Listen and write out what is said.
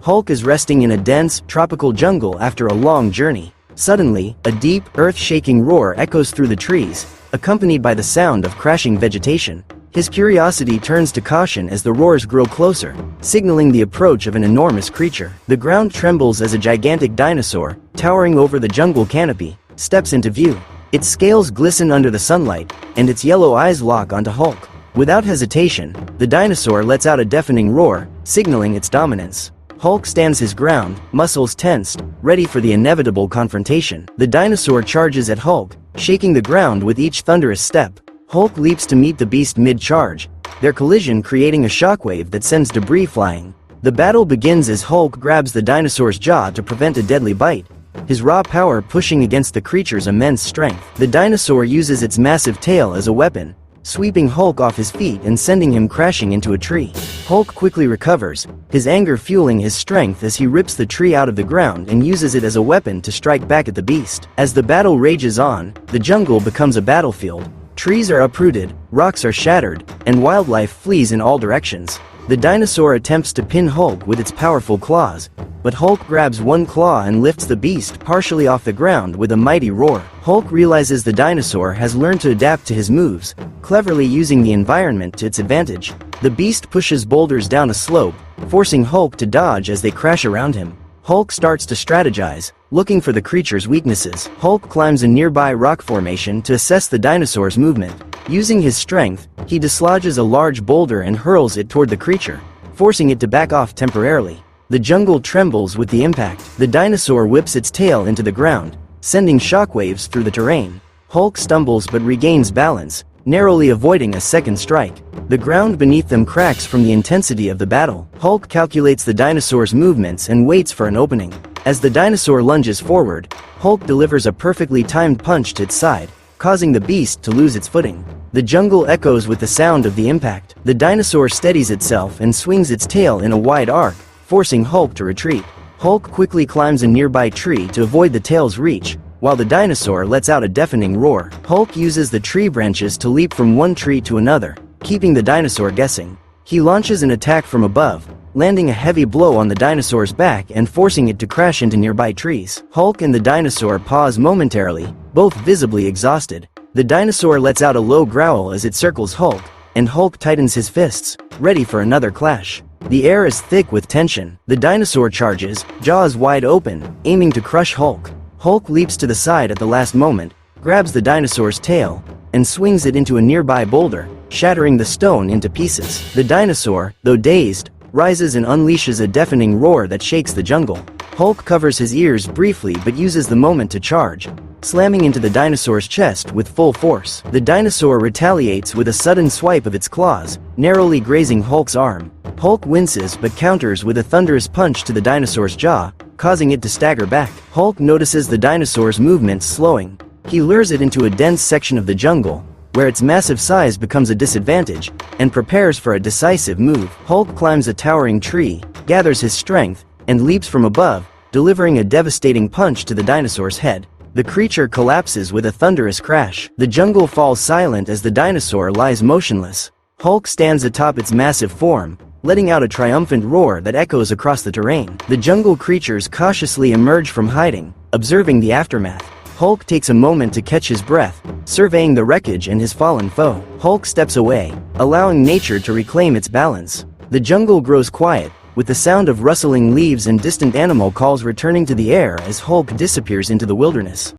Hulk is resting in a dense, tropical jungle after a long journey. Suddenly, a deep, earth-shaking roar echoes through the trees, accompanied by the sound of crashing vegetation. His curiosity turns to caution as the roars grow closer, signaling the approach of an enormous creature. The ground trembles as a gigantic dinosaur, towering over the jungle canopy, steps into view. Its scales glisten under the sunlight, and its yellow eyes lock onto Hulk. Without hesitation, the dinosaur lets out a deafening roar, signaling its dominance. Hulk stands his ground, muscles tensed, ready for the inevitable confrontation. The dinosaur charges at Hulk, shaking the ground with each thunderous step. Hulk leaps to meet the beast mid-charge, their collision creating a shockwave that sends debris flying. The battle begins as Hulk grabs the dinosaur's jaw to prevent a deadly bite, his raw power pushing against the creature's immense strength. The dinosaur uses its massive tail as a weapon, sweeping Hulk off his feet and sending him crashing into a tree. Hulk quickly recovers, his anger fueling his strength as he rips the tree out of the ground and uses it as a weapon to strike back at the beast. As the battle rages on, the jungle becomes a battlefield. Trees are uprooted, rocks are shattered, and wildlife flees in all directions. The dinosaur attempts to pin Hulk with its powerful claws, but Hulk grabs one claw and lifts the beast partially off the ground with a mighty roar. Hulk realizes the dinosaur has learned to adapt to his moves, cleverly using the environment to its advantage. The beast pushes boulders down a slope, forcing Hulk to dodge as they crash around him. Hulk starts to strategize, looking for the creature's weaknesses. Hulk climbs a nearby rock formation to assess the dinosaur's movement. Using his strength, he dislodges a large boulder and hurls it toward the creature, forcing it to back off temporarily. The jungle trembles with the impact. The dinosaur whips its tail into the ground, sending shockwaves through the terrain. Hulk stumbles but regains balance, narrowly avoiding a second strike. The ground beneath them cracks from the intensity of the battle. Hulk calculates the dinosaur's movements and waits for an opening. As the dinosaur lunges forward, Hulk delivers a perfectly timed punch to its side, causing the beast to lose its footing. The jungle echoes with the sound of the impact. The dinosaur steadies itself and swings its tail in a wide arc, forcing Hulk to retreat. Hulk quickly climbs a nearby tree to avoid the tail's reach, while the dinosaur lets out a deafening roar. Hulk uses the tree branches to leap from one tree to another, keeping the dinosaur guessing. He launches an attack from above, landing a heavy blow on the dinosaur's back and forcing it to crash into nearby trees. Hulk and the dinosaur pause momentarily, both visibly exhausted. The dinosaur lets out a low growl as it circles Hulk, and Hulk tightens his fists, ready for another clash. The air is thick with tension. The dinosaur charges, jaws wide open, aiming to crush Hulk. Hulk leaps to the side at the last moment, grabs the dinosaur's tail, and swings it into a nearby boulder, shattering the stone into pieces. The dinosaur, though dazed, rises and unleashes a deafening roar that shakes the jungle. Hulk covers his ears briefly but uses the moment to charge, slamming into the dinosaur's chest with full force. The dinosaur retaliates with a sudden swipe of its claws, narrowly grazing Hulk's arm. Hulk winces but counters with a thunderous punch to the dinosaur's jaw, causing it to stagger back. Hulk notices the dinosaur's movements slowing. He lures it into a dense section of the jungle, where its massive size becomes a disadvantage, and prepares for a decisive move. Hulk climbs a towering tree, gathers his strength, and leaps from above, delivering a devastating punch to the dinosaur's head. The creature collapses with a thunderous crash. The jungle falls silent as the dinosaur lies motionless. Hulk stands atop its massive form, letting out a triumphant roar that echoes across the terrain. The jungle creatures cautiously emerge from hiding, observing the aftermath. Hulk takes a moment to catch his breath, surveying the wreckage and his fallen foe. Hulk steps away, allowing nature to reclaim its balance. The jungle grows quiet, with the sound of rustling leaves and distant animal calls returning to the air as Hulk disappears into the wilderness.